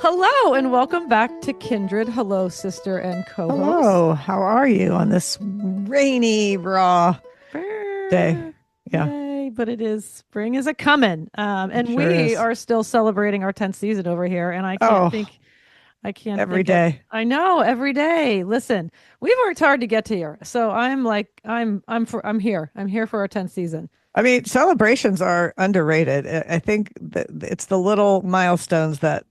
Hello and welcome back to Kindred. Hello, sister and co-host. Hello, how are you on this rainy, raw day? Brr, Yeah, Yay, but it is spring is a coming. it And sure we is. are still celebrating our 10th season over here. And Oh, I can't every think of, day. I know every day. Listen, we've worked hard to get to here. So I'm here. I'm here for our 10th season. I mean, celebrations are underrated. I think that it's the little milestones that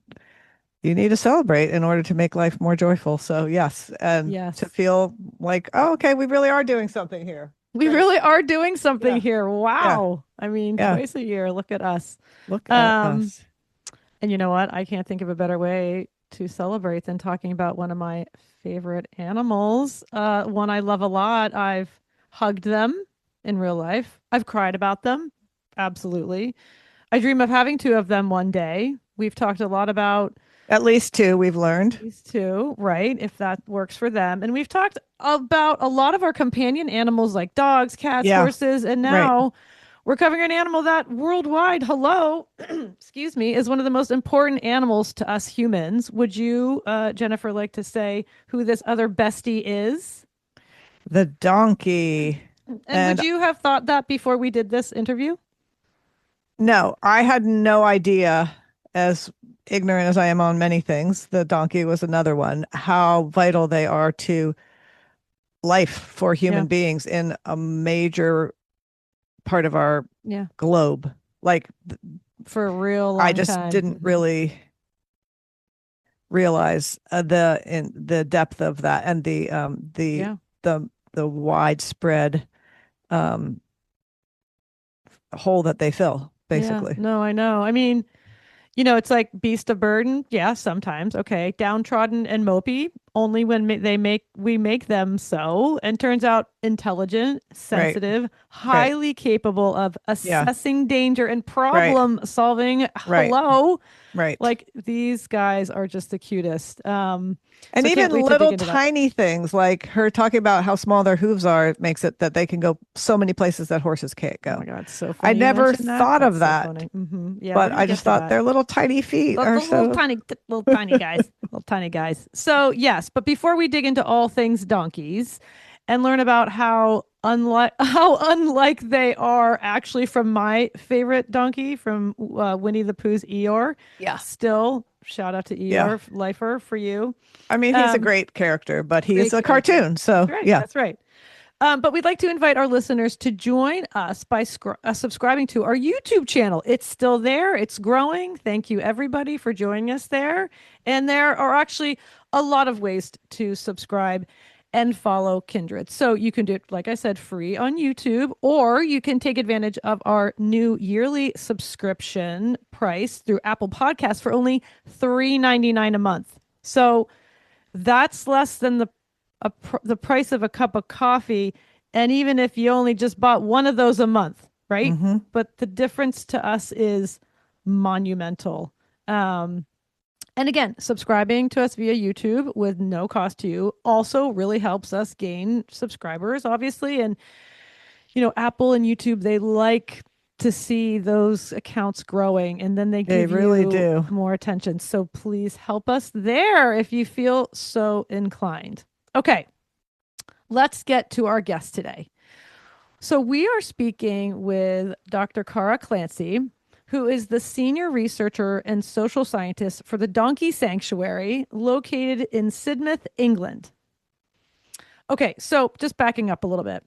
you need to celebrate in order to make life more joyful. So, yes, and to Yes. feel like, oh, okay, we really are doing something here. We Great. really are doing something Yeah, here. yeah, Wow. I mean, yeah. twice a year. Look at us. Look at Um, us. And you know what? I can't think of a better way to celebrate than talking about one of my favorite animals. One I love a lot. I've hugged them in real life. I've cried about them. Absolutely. I dream of having two of them one day. We've talked a lot about At least two, we've learned. these two, right? If that works for them. And we've talked about a lot of our companion animals like dogs, cats, Yeah, horses, and right. now we're covering an animal that worldwide, hello, excuse me, is one of the most important animals to us humans. Would you, Jennifer, like to say who this other bestie is? The donkey. And would And you have thought that before we did this interview? no, I had no idea, as ignorant as I am on many things, the donkey was another one, how vital they are to life for Yeah, human beings in a major part of our yeah, globe. Like, for a real I long just time. didn't really realize the depth of that and Yeah, the widespread um hole that they fill, yeah. basically. No, I know. I mean, it's like beast of burden. Yeah, sometimes. Okay. Downtrodden and mopey only when we make them so. And turns out intelligent, Right, sensitive, right. highly capable of Yeah, assessing danger and right, problem solving. right, Hello. right. Like these guys are just the cutest. And So can't even wait to dig little into that. tiny things like her talking about how small their hooves are makes it that they can go so many places that horses can't Oh go. my God. So I funny you never mentioned that. thought That's of so that, funny. Yeah, we're but going to I get just to thought that. their little tiny feet are The so. little tiny guys, little tiny guys. So yes, but before we dig into all things donkeys and learn about how unlike they are actually from my favorite donkey from Winnie the Pooh's Eeyore. Yeah, Still, shout out to yeah. Eeyore, lifer for you. I mean, he's a Um, great character, but he is Great a character. cartoon. That's So, right. yeah. That's right. But we'd like to invite our listeners to join us by subscribing to our YouTube channel. It's still there, it's growing. Thank you, everybody, for joining us there. And there are actually a lot of ways to subscribe and follow Kindred. So you can do it, like I said, free on YouTube, or you can take advantage of our new yearly subscription price through Apple Podcasts for only $3.99 a month. So that's less than the price of a cup of coffee. And even if you only just bought one of those a month, right? Hmm. But the difference to us is monumental. Um, and again, subscribing to us via YouTube with no cost to you also really helps us gain subscribers, obviously. And, Apple and YouTube, they like to see those accounts growing and then they They give really you do. more attention. So please help us there if you feel so inclined. Okay, let's get to our guest today. So, we are speaking with Dr. Cara Clancy, who is the senior researcher and social scientist for the Donkey Sanctuary located in Sidmouth, England. Okay, so just backing up a little bit.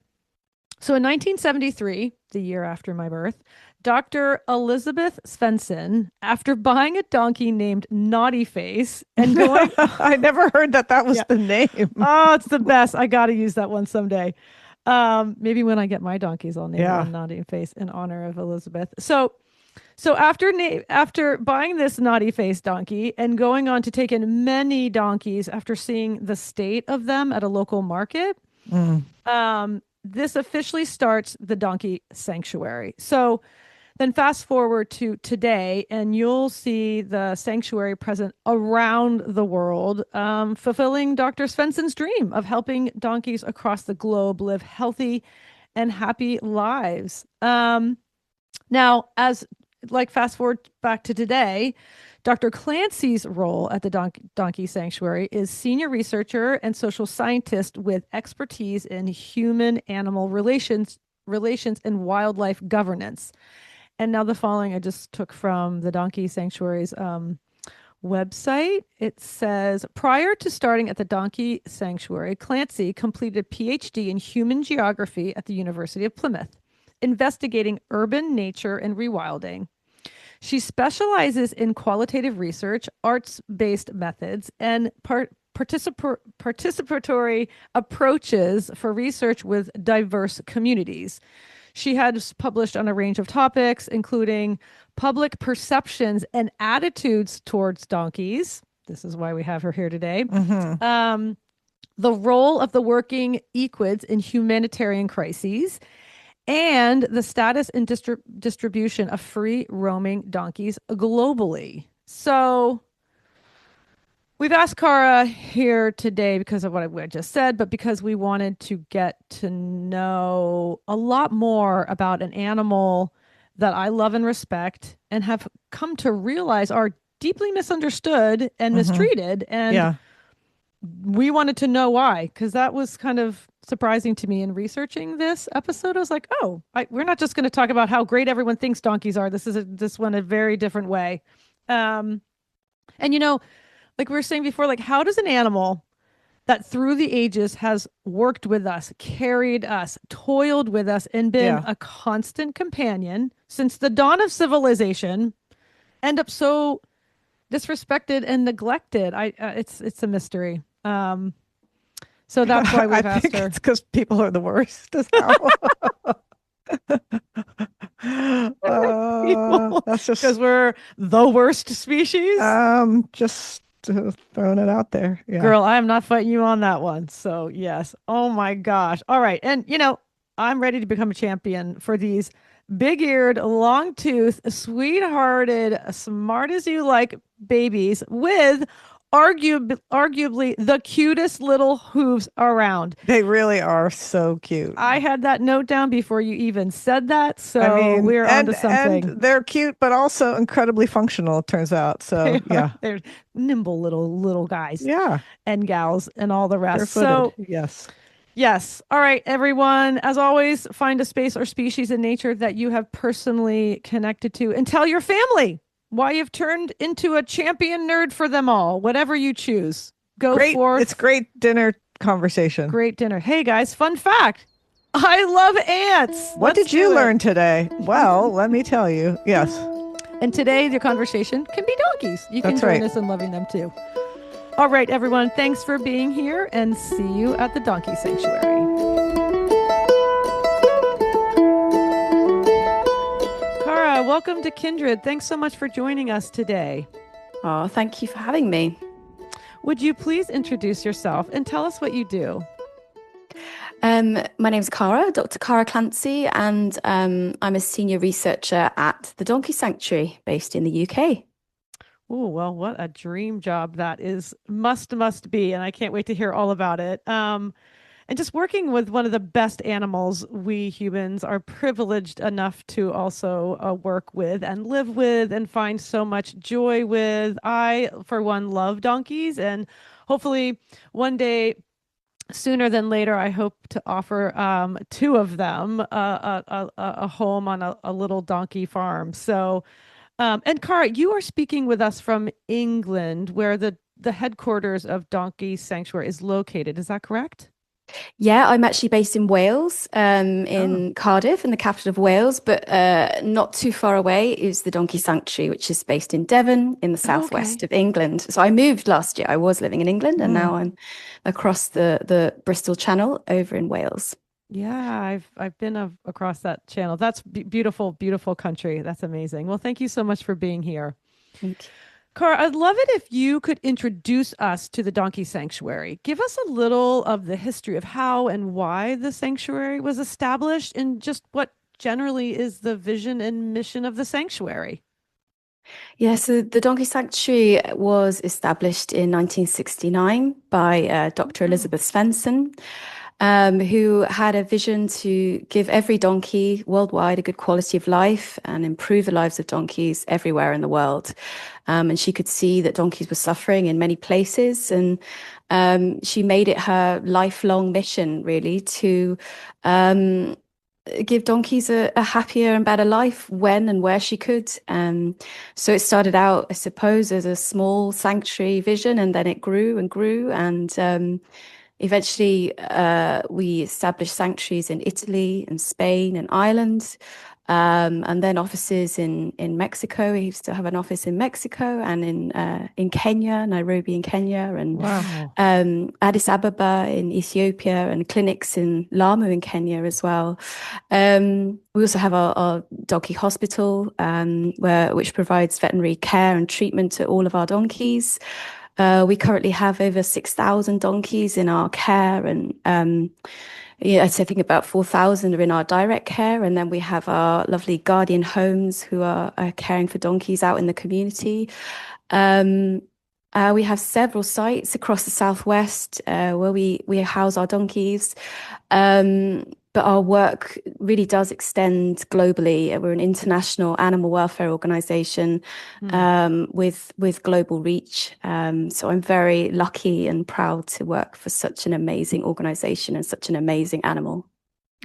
So, in 1973, the year after my birth, Dr. Elisabeth Svendsen, after buying a donkey named Naughty Face and going, I never heard that that was yeah, the name. oh, it's the best. I got to use that one someday. Maybe when I get my donkeys, I'll name Yeah. one Naughty Face in honor of Elizabeth. So after buying this Naughty Face donkey and going on to take in many donkeys after seeing the state of them at a local market, Mm. this officially starts the Donkey Sanctuary. So then fast forward to today, and you'll see the sanctuary present around the world, fulfilling Dr. Svensson's dream of helping donkeys across the globe live healthy and happy lives. Now, as like fast forward back to today, Dr. Clancy's role at the Donkey Sanctuary is senior researcher and social scientist with expertise in human animal relations and wildlife governance. And now the following I just took from the Donkey Sanctuary's website. It says prior to starting at the Donkey Sanctuary, Clancy completed a PhD in human geography at the University of Plymouth, investigating urban nature and rewilding. She specializes in qualitative research, arts-based methods, and participatory approaches for research with diverse communities. She has published on a range of topics, including public perceptions and attitudes towards donkeys. This is why we have her here today. The role of the working equids in humanitarian crises, and the status and distribution of free roaming donkeys globally. So we've asked Cara here today because of what I just said, but because we wanted to get to know a lot more about an animal that I love and respect and have come to realize are deeply misunderstood and mistreated. And we wanted to know why, because that was kind of surprising to me in researching this episode. I was like, oh, we're not just going to talk about how great everyone thinks donkeys are. This is this one a very different way. And like we were saying before, like how does an animal that through the ages has worked with us, carried us, toiled with us, and been a constant companion since the dawn of civilization end up so disrespected and neglected? It's a mystery. So that's why we've asked her. It's because people are the worst. That's just because we're the worst species. Just throwing it out there. Yeah. Girl, I am not fighting you on that one. So yes. Oh my gosh. All right. And I'm ready to become a champion for these big-eared, long-toothed, sweet-hearted, smart as you like babies with arguably the cutest little hooves around. They really are so cute. I had that note down before you even said that, so we're onto something. And they're cute, but also incredibly functional, it turns out. So they're nimble little guys, and gals, and all the rest. So yes. All right, everyone. As always, find a space or species in nature that you have personally connected to, and tell your family why you've turned into a champion nerd for them all. Whatever you choose, go forth. It's great dinner conversation. Great dinner. Hey guys, fun fact: I love ants. What did you learn today? Well, let me tell you. Yes. And today, the conversation can be donkeys. You can join us in loving them too. All right, everyone. Thanks for being here, and see you at the Donkey Sanctuary. Cara, welcome to Kindred. Thanks so much for joining us today. Oh, thank you for having me. Would you please introduce yourself and tell us what you do? My name's Cara, Dr. Cara Clancy, and I'm a senior researcher at the Donkey Sanctuary based in the UK. Oh, well, what a dream job that is. Must be. And I can't wait to hear all about it. And just working with one of the best animals we humans are privileged enough to also work with and live with and find so much joy with. I, for one, love donkeys, and hopefully one day, sooner than later, I hope to offer two of them a home on a little donkey farm. So, and Cara, you are speaking with us from England, where the headquarters of Donkey Sanctuary is located. Is that correct? Yeah, I'm actually based in Wales, in Cardiff, in the capital of Wales, but not too far away is the Donkey Sanctuary, which is based in Devon, in the southwest of England. So I moved last year. I was living in England, and now I'm across the Bristol Channel over in Wales. Yeah, I've been across that channel. That's beautiful, beautiful country. That's amazing. Well, thank you so much for being here. Thank you. Cara, I'd love it if you could introduce us to the Donkey Sanctuary. Give us a little of the history of how and why the sanctuary was established, and just what generally is the vision and mission of the sanctuary. Yeah, so the Donkey Sanctuary was established in 1969 by Dr. Elisabeth Svendsen. who had a vision to give every donkey worldwide a good quality of life and improve the lives of donkeys everywhere in the world. And she could see that donkeys were suffering in many places, and she made it her lifelong mission, really, to give donkeys a happier and better life when and where she could. So it started out, I suppose, as a small sanctuary vision, and then it grew and grew. And eventually, we established sanctuaries in Italy and Spain and Ireland, and then offices in Mexico. We still have an office in Mexico and in Kenya, Nairobi in Kenya, and Wow. Addis Ababa in Ethiopia, and clinics in Lamu in Kenya as well. We also have our donkey hospital, which provides veterinary care and treatment to all of our donkeys. We currently have over 6,000 donkeys in our care, and I think about 4,000 are in our direct care. And then we have our lovely guardian homes who are caring for donkeys out in the community. We have several sites across the Southwest where we house our donkeys. But our work really does extend globally. We're an international animal welfare organization with global reach. So I'm very lucky and proud to work for such an amazing organization and such an amazing animal.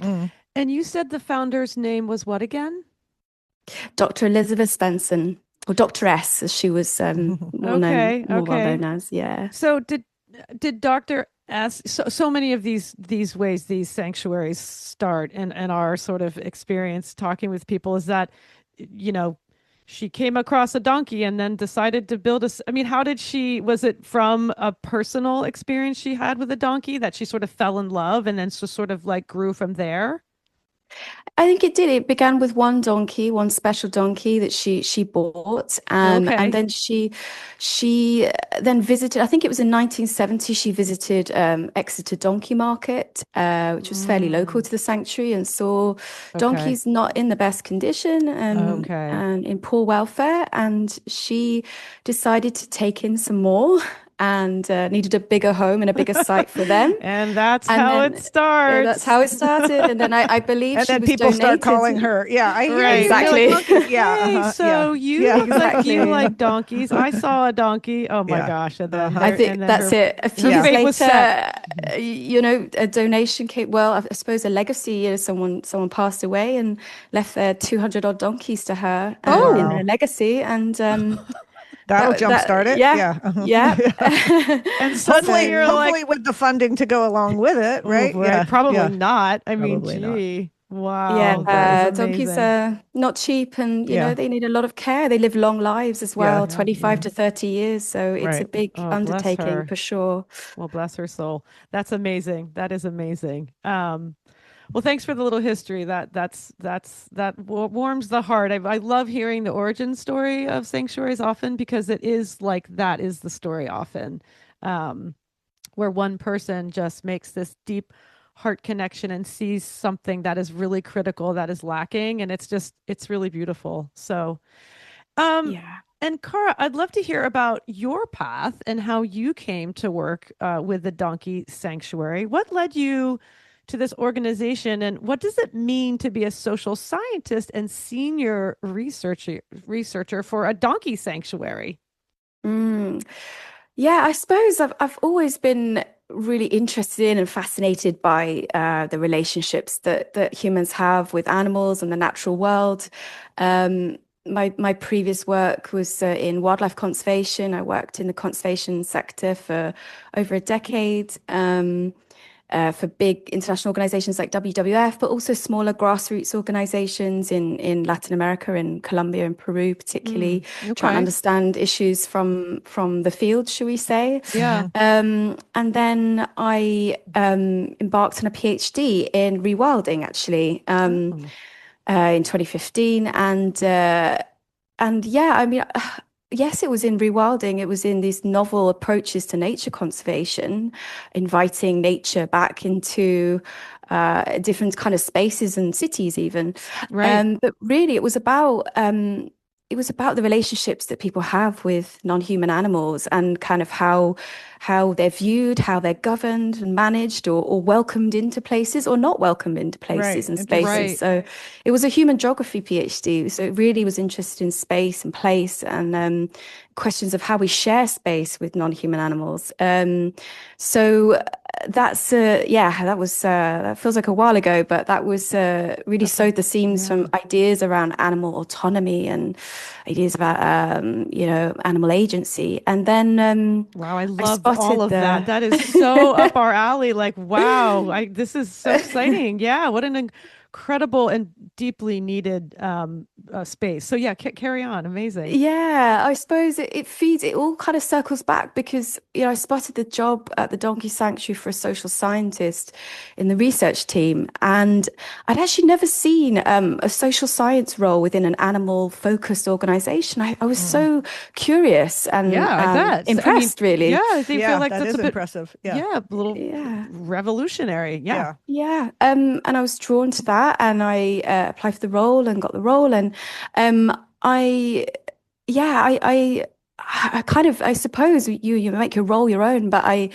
And you said the founder's name was what again? Dr. Elisabeth Svendsen, or Dr. S, as she was more well known as. Yeah. So did Dr. So many of these ways these sanctuaries start and our sort of experience talking with people is that, she came across a donkey and then decided to build was it from a personal experience she had with a donkey that she sort of fell in love and then just sort of like grew from there? I think it did. It began with one special donkey that she bought, and then she then visited. I think it was in 1970. She visited Exeter Donkey Market, which was fairly local to the sanctuary, and saw donkeys not in the best condition and in poor welfare. And she decided to take in some more, and needed a bigger home and a bigger site for them. And that's how it starts. That's how it started. And then I believe and she then was people donated. start calling her. Yeah, I hear you. Exactly. You look like you like donkeys. I saw a donkey. Oh my gosh. And then I think that's it. A few years later, a donation came. Well, I suppose a legacy. Someone passed away and left their 200 odd donkeys to her in a legacy. And that'll jumpstart it. Yeah. And suddenly you're hopefully with the funding to go along with it, right? Right. Probably not. I mean, gee. Wow. Yeah. Donkeys are not cheap, and they need a lot of care. They live long lives as well, 25 to 30 years. So it's a big undertaking for sure. Well, bless her soul. That's amazing. That is amazing. Well, thanks for the little history. That warms the heart. I love hearing the origin story of sanctuaries often, because it is like that is the story often, where one person just makes this deep heart connection and sees something that is really critical that is lacking, and it's really beautiful. So, And Cara, I'd love to hear about your path and how you came to work with the Donkey Sanctuary. What led you to this organization, and what does it mean to be a social scientist and senior researcher for a donkey sanctuary? Yeah, I suppose I've always been really interested in and fascinated by the relationships that humans have with animals and the natural world. My previous work was in wildlife conservation. I worked in the conservation sector for over a decade. For big international organizations like WWF, but also smaller grassroots organizations in Latin America, in Colombia and Peru, particularly, trying to understand issues from the field, shall we say. Yeah. And then I embarked on a PhD in rewilding, actually, in 2015. And yes, it was in rewilding. It was in these novel approaches to nature conservation, inviting nature back into different kind of spaces and cities even. Right. But really, it was about it was about the relationships that people have with non-human animals and kind of how they're viewed, how they're governed and managed, or welcomed into places or not welcomed into places Right. and Interesting. spaces. Right. So it was a human geography PhD. So it really was interested in space and place and questions of how we share space with non-human animals. So that's that feels like a while ago, but that was really sowed the seams from ideas around animal autonomy and ideas about animal agency. And then Wow, I I love all spotted of that. the That is so up our alley. Like, wow, this is so exciting. Yeah, what an incredible and deeply needed space. So yeah, carry on. Amazing. Yeah, I suppose it feeds, it all kind of circles back because, I spotted the job at the Donkey Sanctuary for a social scientist in the research team. And I'd actually never seen a social science role within an animal focused organization. I was so curious and Yeah, I bet. I mean, impressed, really. yeah, they feel Yeah, like that that's a is bit, impressive. Yeah. yeah, a little Yeah. revolutionary. Yeah. Yeah. Yeah, and I was drawn to that, and I applied for the role and got the role, and um, I, yeah, I kind of, I suppose you make your role your own, but I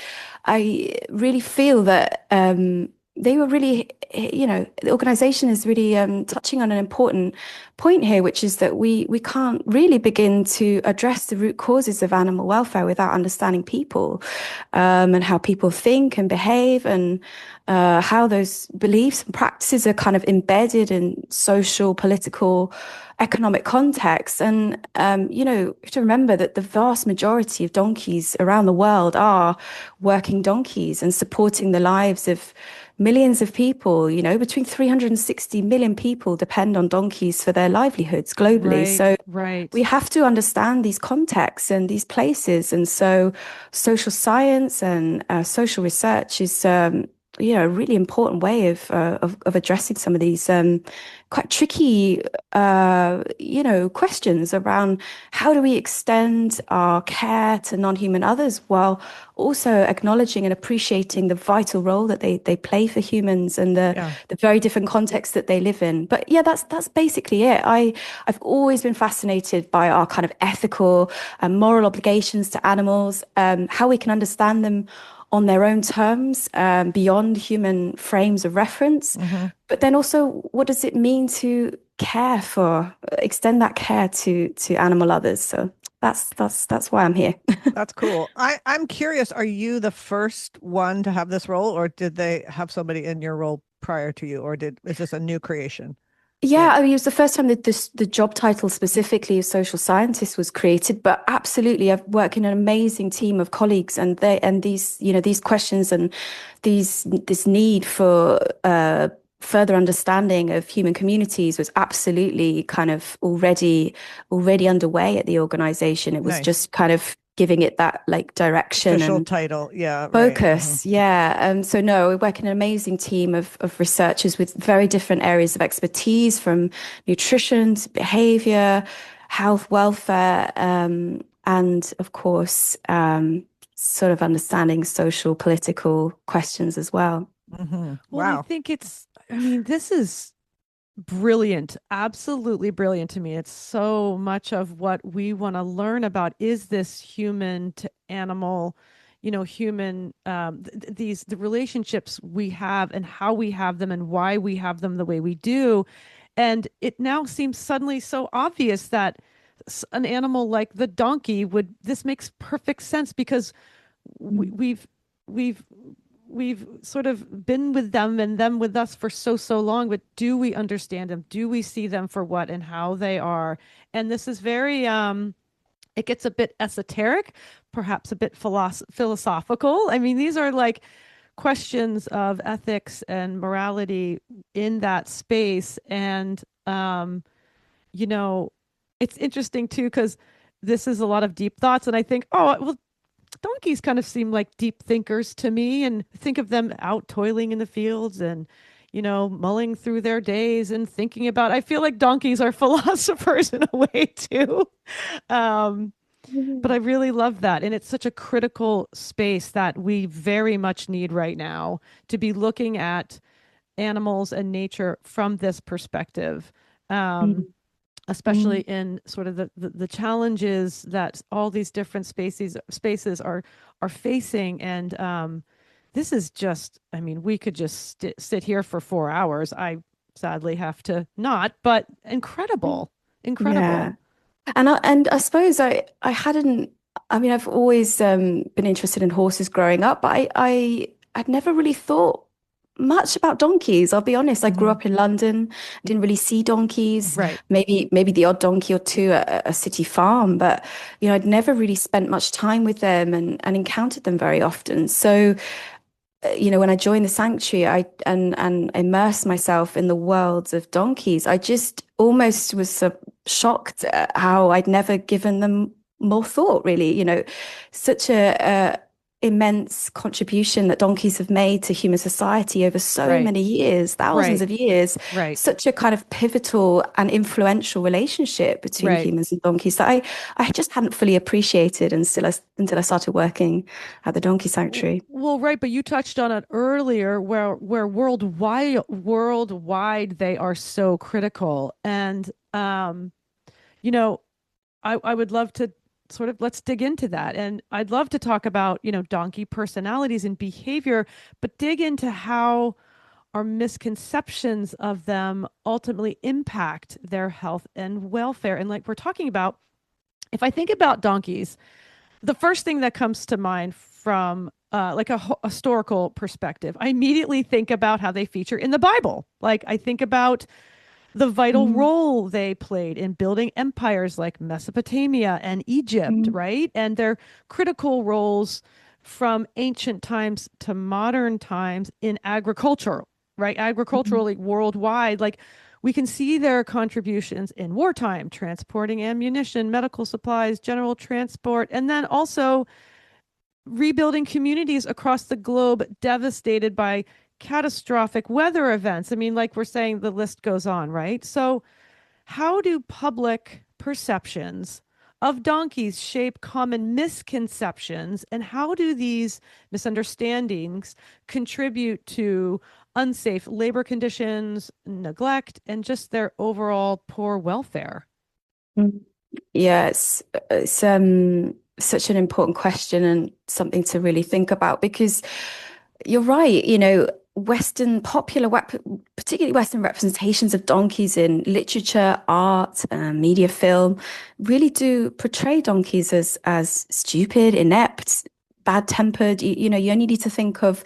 really feel that they were really, the organization is really touching on an important point here, which is that we can't really begin to address the root causes of animal welfare without understanding people, and how people think and behave, and how those beliefs and practices are kind of embedded in social, political, economic contexts. And, you have to remember that the vast majority of donkeys around the world are working donkeys and supporting the lives of millions of people. Between 360 million people depend on donkeys for their livelihoods globally. Right, So right. we have to understand these contexts and these places. And so social science and social research is, a really important way of addressing some of these quite tricky, questions around how do we extend our care to non-human others while also acknowledging and appreciating the vital role that they play for humans and the very different contexts that they live in. But yeah, that's basically it. I've always been fascinated by our kind of ethical and moral obligations to animals, how we can understand them on their own terms, beyond human frames of reference. But then also, what does it mean to extend that care to animal others? So that's why I'm here. That's cool. I'm curious, are you the first one to have this role, or did they have somebody in your role prior to you, or is this a new creation? Yeah, I mean, it was the first time that the job title specifically of social scientist was created. But absolutely, I've worked in an amazing team of colleagues, and these questions and this need for further understanding of human communities was absolutely kind of already underway at the organization. It was Nice. just kind of giving it that like direction Official and title. Yeah, right. focus. Yeah. So no, we work in an amazing team of researchers with very different areas of expertise, from nutrition to behavior, health, welfare, and of course, sort of understanding social, political questions as well. Well, I Wow. think this is brilliant, absolutely brilliant to me. It's so much of what we want to learn about is this human to animal, human, the relationships we have and how we have them and why we have them the way we do. And it now seems suddenly so obvious that an animal like the donkey this makes perfect sense because we've we've sort of been with them and them with us for so long, but do we understand them? Do we see them for what and how they are? And this is very it gets a bit esoteric, perhaps a bit philosophical. I mean, these are like questions of ethics and morality in that space. And you know, it's interesting too, because this is a lot of deep thoughts. And I think, oh, well, donkeys kind of seem like deep thinkers to me, and think of them out toiling in the fields and mulling through their days and thinking about, I feel like donkeys are philosophers in a way too. But I really love that, and it's such a critical space that we very much need right now, to be looking at animals and nature from this perspective. um especially in sort of the challenges that all these different spaces are facing. And this is just, I mean, we could just sit here for 4 hours. I sadly have to not, but incredible, incredible. Yeah. And I suppose I hadn't. I mean, I've always been interested in horses growing up, but I'd never really thought much about donkeys. I'll be honest. I grew up in London, didn't really see donkeys. Right. Maybe the odd donkey or two at a city farm, but I'd never really spent much time with them and encountered them very often. So when I joined the sanctuary, and immersed myself in the worlds of donkeys, I just almost was so shocked at how I'd never given them more thought, really. Such a immense contribution that donkeys have made to human society over so Right. many years, thousands Right. of years. Right. Such a kind of pivotal and influential relationship between Right. humans and donkeys that I just hadn't fully appreciated until I started working at the donkey sanctuary. Well, right, but you touched on it earlier where worldwide they are so critical. And you know, I would love to sort of let's dig into that. And I'd love to talk about, donkey personalities and behavior, but dig into how our misconceptions of them ultimately impact their health and welfare. And like we're talking about, if I think about donkeys, the first thing that comes to mind from like a historical perspective, I immediately think about how they feature in the Bible. Like I think about the vital Mm, role they played in building empires like Mesopotamia and Egypt, mm, right? And their critical roles from ancient times to modern times in agriculture, right? mm, Agriculturally worldwide, like we can see their contributions in wartime, transporting ammunition, medical supplies, general transport, and then also rebuilding communities across the globe devastated by catastrophic weather events. I mean, like we're saying, the list goes on, right? So, how do public perceptions of donkeys shape common misconceptions? And how do these misunderstandings contribute to unsafe labor conditions, neglect, and just their overall poor welfare? mm. Yeah, it's such an important question and something to really think about because you're right, Western particularly Western representations of donkeys in literature, art, media, film, really do portray donkeys as stupid, inept, bad-tempered. You only need to think of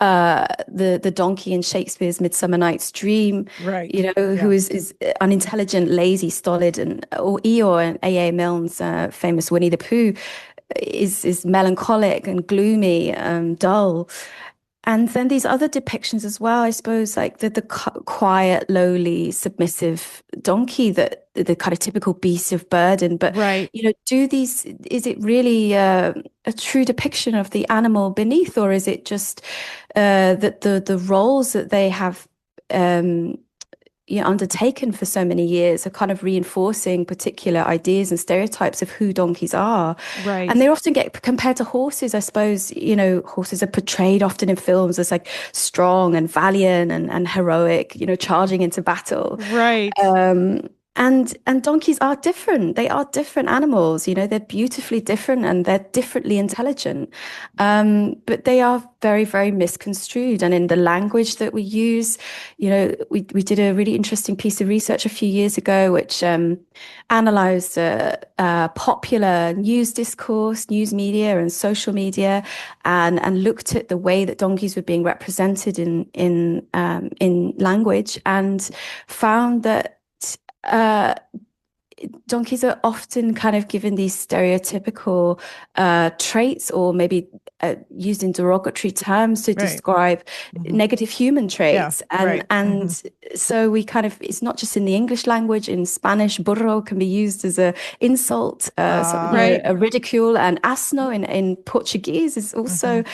the donkey in Shakespeare's Midsummer Night's Dream, Right. who Yeah. is unintelligent, lazy, stolid, or Eeyore and A.A. Milne's famous Winnie the Pooh is melancholic and gloomy, dull. And then these other depictions as well, I suppose, like the quiet, lowly, submissive donkey, that the kind of typical beast of burden. But, Right. is it really a true depiction of the animal beneath, or is it just that the roles that they have undertaken for so many years are kind of reinforcing particular ideas and stereotypes of who donkeys are. And Right. they often get compared to horses, I suppose. Horses are portrayed often in films as like strong and valiant and heroic, charging into battle. Right. And donkeys are different. They are different animals. They're beautifully different and they're differently intelligent. But they are very, very misconstrued. And in the language that we use, we did a really interesting piece of research a few years ago, which analyzed popular news discourse, news media, and social media, and looked at the way that donkeys were being represented in language, and found that uh, donkeys are often kind of given these stereotypical traits, or maybe used in derogatory terms to Right. describe Mhm. negative human Yeah. traits. And Right. and so we kind of, it's not just in the English language. In Spanish, burro can be used as a insult, Right. a ridicule, and asno in Portuguese is also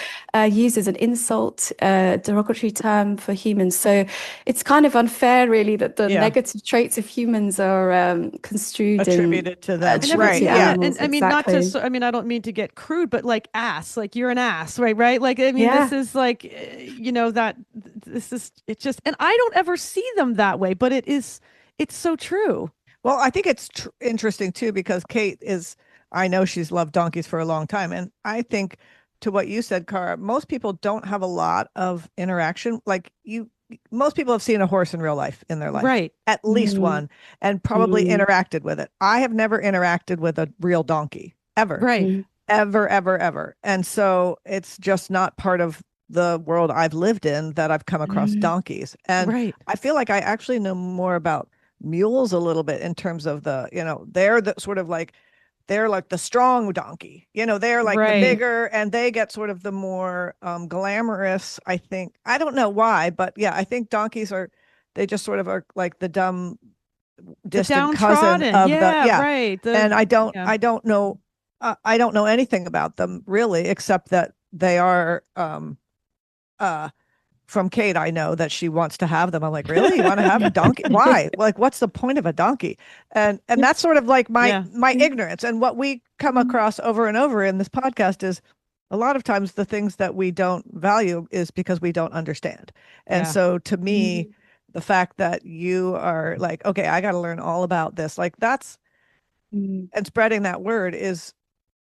used as an insult, derogatory term for humans. So it's kind of unfair, really, that the Yeah. negative traits of humans are construed and Attributed to them. I never, Right. attributed to Yeah. and animals. I mean, not to, Exactly. I mean, I don't mean to get crude, but like ass, like you're an ass, right? Right. Like, I mean, this Yeah. is like, that this is, it just, and I don't ever see them that way, but it's so true. Well, I think it's interesting too, because I know she's loved donkeys for a long time. And I think to what you said, Cara, most people don't have a lot of interaction. Most people have seen a horse in real life in their life, Right. at least one, and probably interacted with it. I have never interacted with a real donkey ever, Right. ever, ever, ever. And so it's just not part of the world I've lived in that I've come across donkeys. And Right. I feel like I actually know more about mules a little bit in terms of they're the sort of like, they're like the strong donkey, they're like the bigger, and they get sort of the more glamorous, I think. I don't know why, but yeah, I think donkeys they just sort of are like the dumb, distant cousin of right. And I don't know, I don't know anything about them really, except that they are, from Kate, I know that she wants to have them. I'm like, really? You want to have a donkey? Why? Like, what's the point of a donkey? And that's sort of like my ignorance. And what we come across over and over in this podcast is a lot of times the things that we don't value is because we don't understand. And so to me, the fact that you are like, okay, I got to learn all about this, like and spreading that word is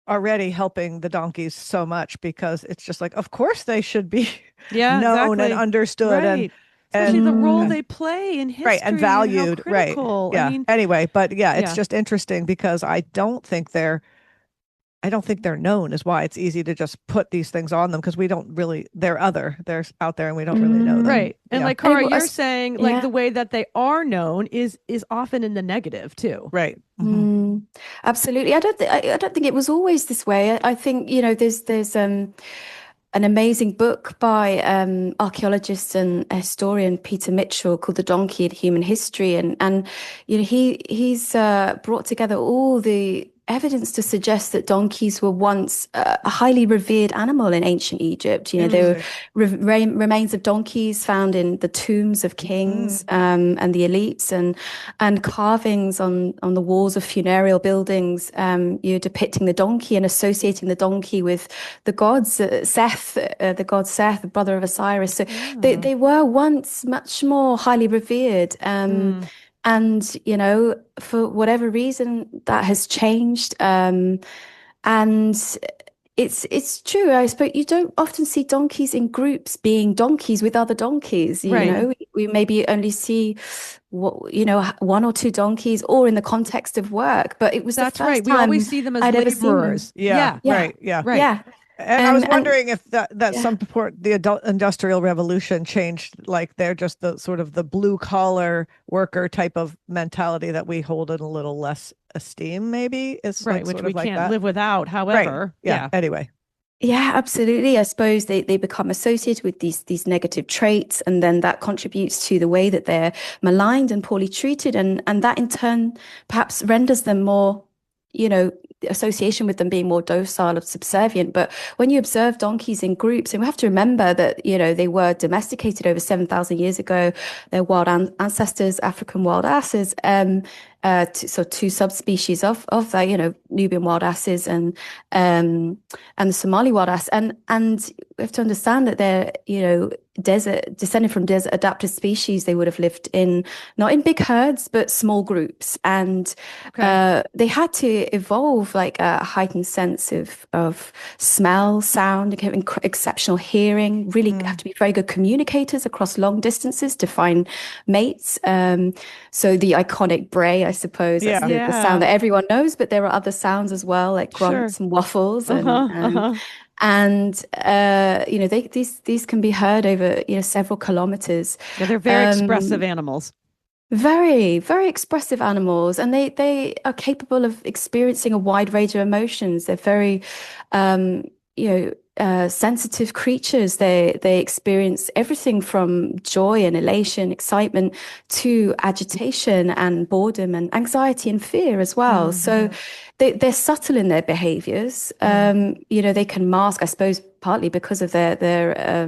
already helping the donkeys so much, because it's just like, of course they should be known and understood, right. Especially the role they play in history, right, and valued, and how critical. Yeah. I mean, anyway, but it's just interesting, because I don't think they're known, is why it's easy to just put these things on them, because we don't really, they're out there and we don't really know them. Right. And like, Cara, you're saying like the way that they are known is often in the negative too. Right. Absolutely. I don't think it was always this way. I think, there's an amazing book by archaeologist and historian Peter Mitchell called The Donkey in Human History. And he's brought together all the evidence to suggest that donkeys were once a highly revered animal in ancient Egypt. There were remains of donkeys found in the tombs of kings and the elites, and carvings on the walls of funereal buildings, depicting the donkey and associating the donkey with the gods, Seth, the brother of Osiris. So they were once much more highly revered. And, for whatever reason, that has changed. And it's true. I suppose you don't often see donkeys in groups being donkeys with other donkeys. We maybe only see one or two donkeys, or in the context of work. But it was the first time we always see them as laborers. Right. And I was wondering if that some support the Industrial Revolution changed, like they're just the sort of the blue collar worker type of mentality that we hold in a little less esteem, maybe. It's right, which we can't live without, however. Right. Anyway. Yeah, absolutely. I suppose they become associated with these negative traits, and then that contributes to the way that they're maligned and poorly treated, and that in turn perhaps renders them more, association with them being more docile or subservient. But when you observe donkeys in groups, and we have to remember that they were domesticated over 7,000 years ago, their wild ancestors, African wild asses, two subspecies of the Nubian wild asses and the Somali wild ass, and we have to understand that they're descended from desert adapted species. They would have lived not in big herds but small groups, and they had to evolve like a heightened sense of smell, sound, exceptional hearing. Really have to be very good communicators across long distances to find mates. So the iconic bray, I suppose, that's the sound that everyone knows, but there are other sounds as well, like grunts and waffles, and these can be heard over several kilometers. Yeah, they're very expressive animals. Very, very expressive animals, and they are capable of experiencing a wide range of emotions. They're very sensitive creatures. They experience everything from joy and elation, excitement, to agitation and boredom and anxiety and fear as well. So they're subtle in their behaviors. They can mask, I suppose, partly because of their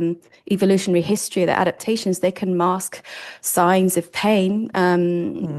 evolutionary history, their adaptations. They can mask signs of pain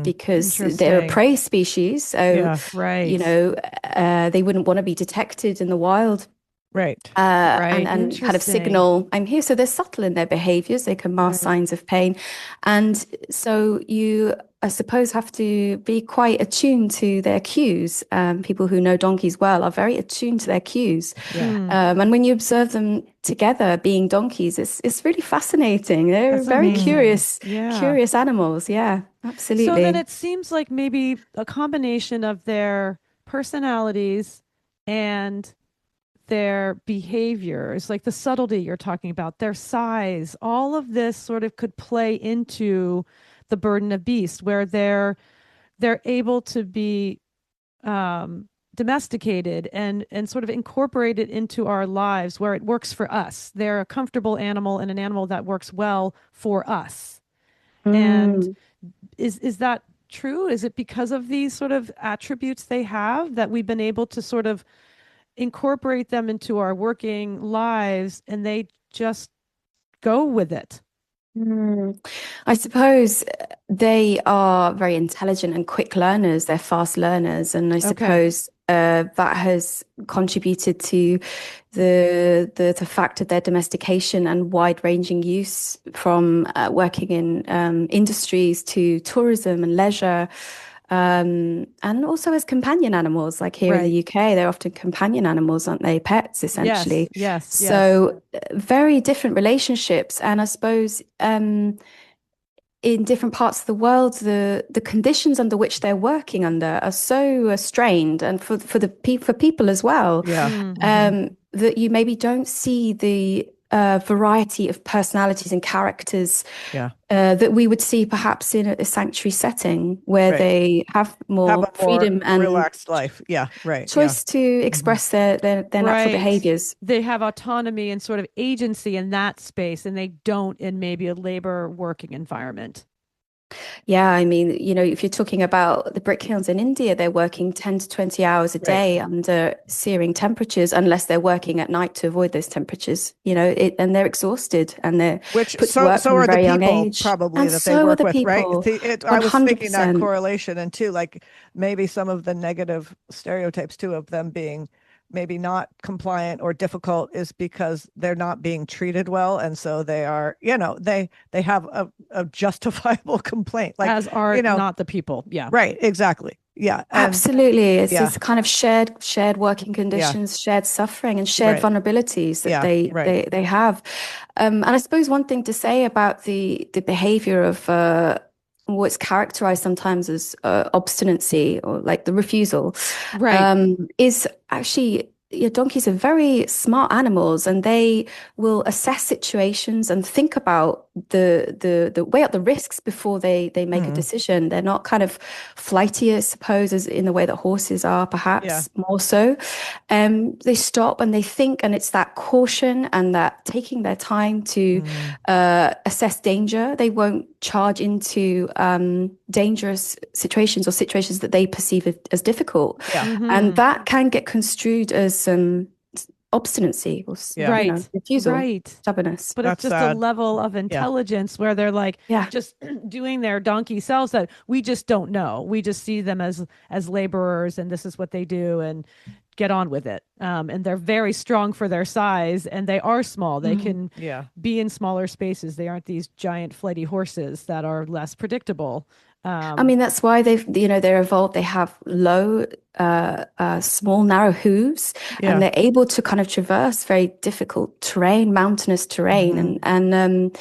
because they're a prey species. So, they wouldn't want to be detected in the wild. Right. Right. and kind of Interesting. signal, I'm here. So they're subtle in their behaviors. They can mask signs of pain. And so you, I suppose, have to be quite attuned to their cues. People who know donkeys well are very attuned to their cues. Yeah. And when you observe them together being donkeys, it's really fascinating. They're That's very amazing. Yeah. curious animals. Yeah, So then absolutely. it seems like maybe a combination of their personalities and their behaviors, like the subtlety you're talking about, their size, all of this sort of could play into the burden of beast, where they're able to be domesticated and sort of incorporated into our lives where it works for us. They're a comfortable animal and an animal that works well for us. And Mm. is that true? Is it because of these sort of attributes they have that we've been able to sort of incorporate them into our working lives and they just go with it? Mm. I suppose they are very intelligent and quick learners. They're fast learners, and I Okay. suppose that has contributed to the fact of their domestication and wide-ranging use, from working in industries to tourism and leisure. And also as companion animals, like here in the Right. UK, they're often companion animals, aren't they? Pets, Yes, essentially. yes, yes. So very different relationships. And I suppose in different parts of the world, the conditions under which they're working under are so strained, and for people as well, Yeah. that you maybe don't see the variety of personalities and characters Yeah. that we would see perhaps in a sanctuary setting where Right. they have Have more a more freedom and relaxed life. Yeah. Right. Yeah. choice to express their natural Right. behaviors. They have autonomy and sort of agency in that space, and they don't in maybe a labor working environment. Yeah, I mean, if you're talking about the brick kilns in India, they're working 10 to 20 hours a Right. day under searing temperatures, unless they're working at night to avoid those temperatures, and they're exhausted and they're Which put to work so from a are the very young people age. probably And that they so are work the with, right? people, I was thinking that 100%. correlation, and too, like maybe some of the negative stereotypes too of them being maybe not compliant or difficult is because they're not being treated well, and so they are, they have a justifiable complaint, like, As are not the people. Yeah. right, exactly, yeah, and Absolutely. It's yeah, this kind of shared working yeah, conditions, shared suffering, and shared right, vulnerabilities that yeah, right, they have. And I suppose one thing to say about the behavior of what's characterized sometimes as obstinacy, or like the refusal, Right. is actually, donkeys are very smart animals, and they will assess situations and think about the weigh up the risks before they make a Mhm. decision. They're not kind of flighty, I suppose, as in the way that horses are, Yeah, perhaps more so. They stop and they think, and it's that caution and that taking their time to Mm. assess danger. They won't charge into dangerous situations or situations that they perceive as difficult. Yeah, And that can get construed as obstinacy or, yeah, Right. refusal, Right. stubbornness. But it's that's just a sad. level of Yeah, intelligence where they're like Yeah. just doing their donkey selves that we just don't know. We just see them as laborers, and this is what they do, and get on with it. And they're very strong for their size, and they are small. They Mm. can yeah, be in smaller spaces. They aren't these giant flighty horses that are less predictable. I mean, that's why they're evolved. They have low, small, narrow hooves, yeah, and they're able to kind of traverse very difficult terrain, mountainous terrain, mhm,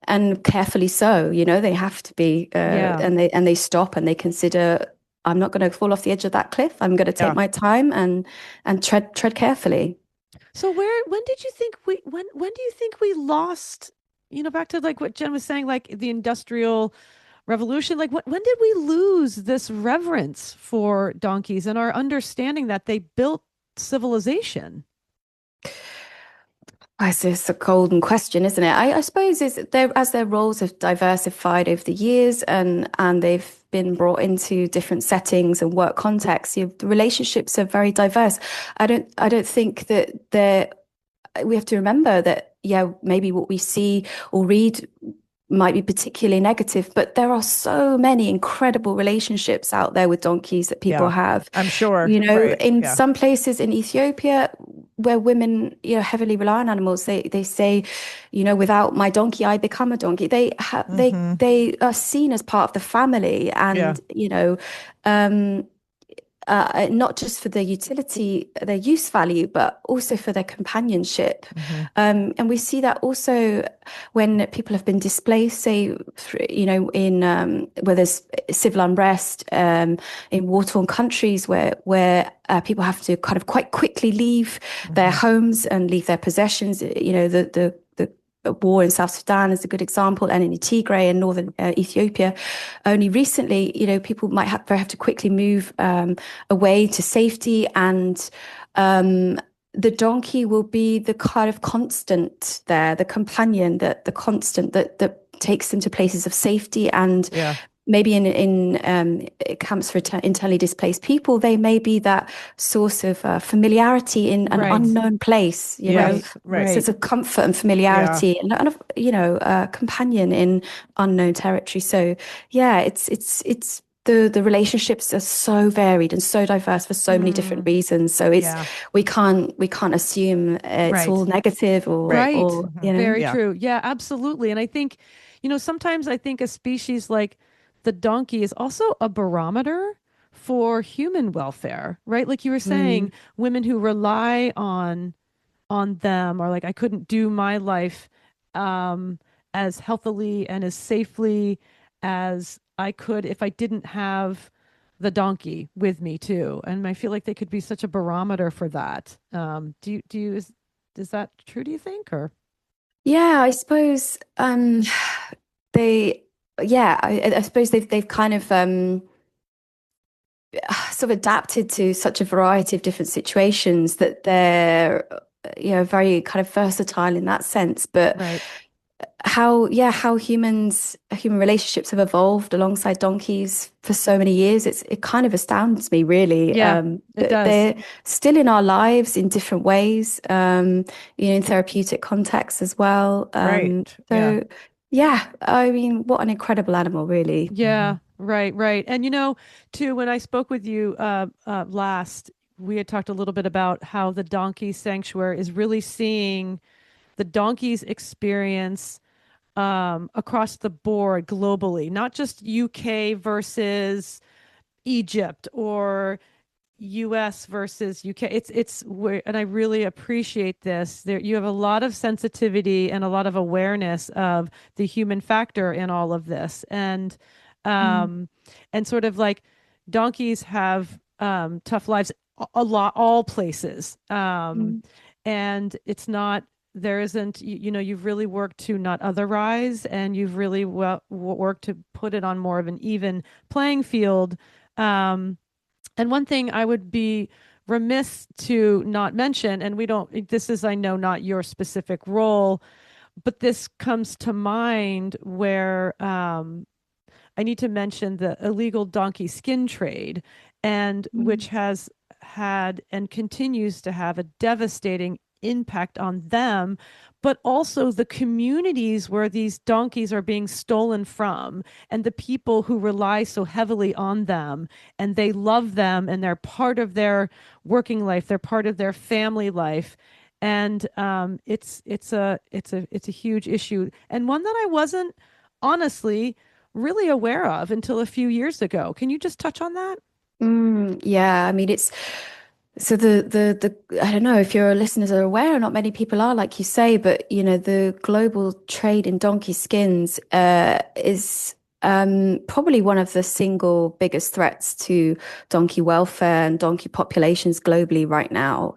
and carefully so. They have to be, Yeah. and they stop and they consider, I'm not going to fall off the edge of that cliff. I'm going to take yeah. my time and tread carefully. So when did you think when do you think we lost, back to like what Jen was saying, like the industrial revolution, like when did we lose this reverence for donkeys and our understanding that they built civilization? It's a golden question, isn't it? I suppose is as their roles have diversified over the years, and they've been brought into different settings and work contexts. The relationships are very diverse. I don't think that we have to remember that, yeah, maybe what we see or read might be particularly negative, but there are so many incredible relationships out there with donkeys that people Yeah, have. I'm sure. Right. In Yeah. some places in Ethiopia, where women, heavily rely on animals. They say, without my donkey, I become a donkey. They are seen as part of the family, Yeah. and not just for their utility, their use value, but also for their companionship. And we see that also when people have been displaced, say, in where there's civil unrest, in war-torn countries where people have to kind of quite quickly leave their homes and leave their possessions. The war in South Sudan is a good example, and in Tigray and northern Ethiopia. Only recently, people might have to quickly move away to safety, and the donkey will be the kind of constant there, the companion, the constant that takes them to places of safety. And maybe in camps for internally displaced people, they may be that source of familiarity in an unknown place, sense of comfort and familiarity, and a companion in unknown territory. So it's the relationships are so varied and so diverse for so many different reasons. So we can't assume it's all negative or Very true. Yeah, absolutely. And I think, sometimes I think a species like the donkey is also a barometer for human welfare, right? Like you were saying, women who rely on them, or like I couldn't do my life as healthily and as safely as I could if I didn't have the donkey with me too. And I feel like they could be such a barometer for that. Is that true, do you think? Or yeah, I suppose they I suppose they've kind of sort of adapted to such a variety of different situations that they're very kind of versatile in that sense. But how human relationships have evolved alongside donkeys for so many years, it kind of astounds me, really. It does. They're still in our lives in different ways, in therapeutic contexts as well. So I mean, what an incredible animal, really. Yeah, right. And too, when I spoke with you last, we had talked a little bit about how the donkey sanctuary is really seeing the donkey's experience across the board globally, not just UK versus Egypt or US versus UK. It's where, and I really appreciate this. There, you have a lot of sensitivity and a lot of awareness of the human factor in all of this, and sort of like donkeys have tough lives a lot, all places, and it's not. There isn't, you've really worked to not otherize, and you've really worked to put it on more of an even playing field. And one thing I would be remiss to not mention, and this is, I know, not your specific role, but this comes to mind where I need to mention the illegal donkey skin trade, and which has had and continues to have a devastating impact on them, but also the communities where these donkeys are being stolen from, and the people who rely so heavily on them, and they love them, and they're part of their working life, they're part of their family life. And it's a huge issue, and one that I wasn't honestly really aware of until a few years ago. Can you just touch on that? Yeah, I mean, it's so the I don't know if your listeners are aware or not. Many people are, like you say, but the global trade in donkey skins is probably one of the single biggest threats to donkey welfare and donkey populations globally right now.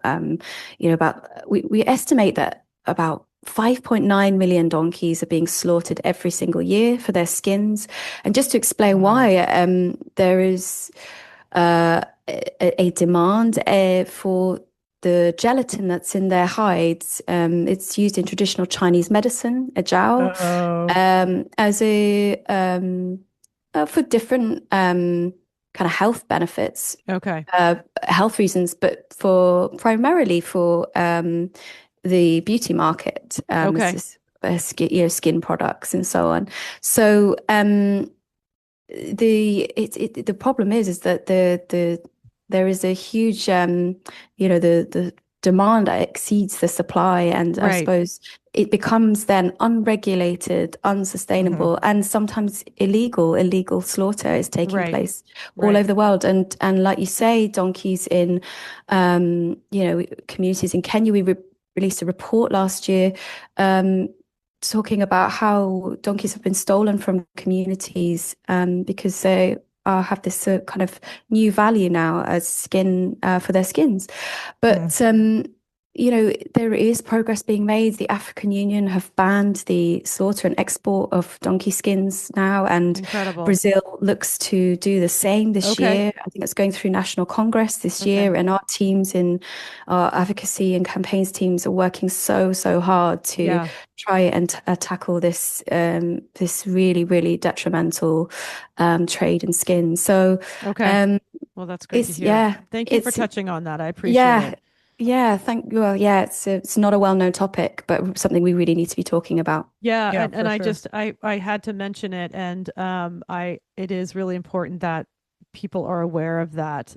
We estimate that about 5.9 million donkeys are being slaughtered every single year for their skins. And just to explain why, there is a demand for the gelatin that's in their hides. It's used in traditional Chinese medicine, a jiao, as for different kind of health benefits. Okay. Health reasons, but primarily for the beauty market, skin products and so on. So the problem is that there is a huge the demand exceeds the supply, and I Right. suppose it becomes then unregulated, unsustainable, and sometimes illegal. Illegal slaughter is taking Right. place all Right. over the world. And like you say, donkeys in communities in Kenya, we released a report last year talking about how donkeys have been stolen from communities because they have this kind of new value now as skin for their skins. But there is progress being made. The African Union have banned the slaughter and export of donkey skins now, and Incredible. Brazil looks to do the same this Okay. year. I think it's going through National Congress this year, and our teams in our advocacy and campaigns teams are working so hard to try and tackle this this really, really detrimental trade in skins. So, well, that's great to hear. Thank you for touching on that. I appreciate it. Yeah, it's not a well-known topic, but something we really need to be talking about. Yeah, and I had to mention it, and it is really important that people are aware of that.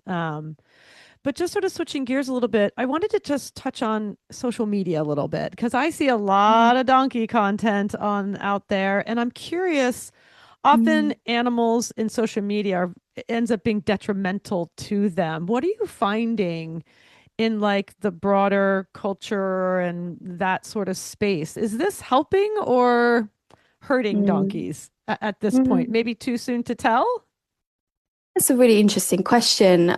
But just sort of switching gears a little bit, I wanted to just touch on social media a little bit because I see a lot of donkey content out there, and I'm curious. Often animals in social media ends up being detrimental to them. What are you finding in like the broader culture and that sort of space? Is this helping or hurting donkeys at this point? Maybe too soon to tell? That's a really interesting question.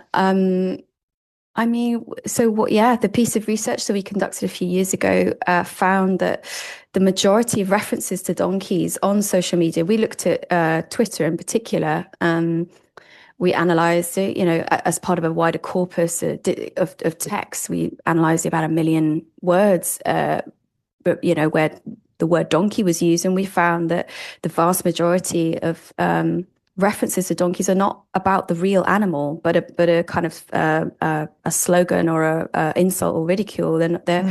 I mean, the piece of research that we conducted a few years ago found that the majority of references to donkeys on social media, we looked at Twitter in particular, we analyzed it, as part of a wider corpus of text. We analyzed about 1 million words, but where the word donkey was used, and we found that the vast majority of references to donkeys are not about the real animal, but a kind of a slogan or a insult or ridicule. The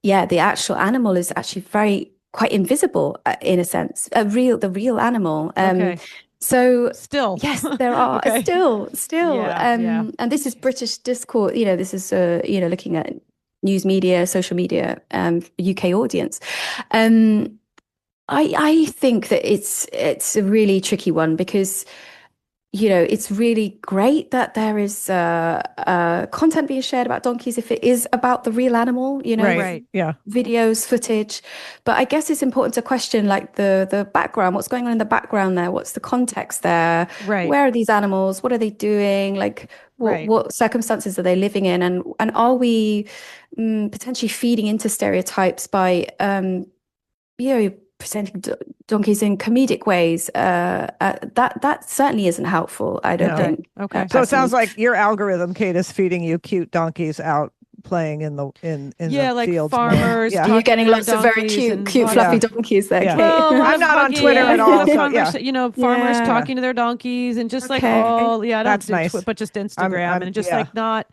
actual animal is actually quite invisible in a sense. The real animal. So still, yes, there are still, and this is British discourse. This is looking at news media, social media, UK audience. I think that it's a really tricky one because it's really great that there is content being shared about donkeys if it is about the real animal, right. Yeah. Videos, footage. But I guess it's important to question like the background, what's going on in the background there, what's the context there, right? Where are these animals? What are they doing? Like what circumstances are they living in? And are we potentially feeding into stereotypes by presenting donkeys in comedic ways? That certainly isn't helpful, I don't think. Okay. So it sounds like your algorithm, Kate, is feeding you cute donkeys out playing in the like fields. Farmers. You're getting lots of very cute, fluffy donkeys there, Kate. Well, I'm not on Twitter at all. So, farmers talking to their donkeys and just I don't That's do nice. but just Instagram and just like not.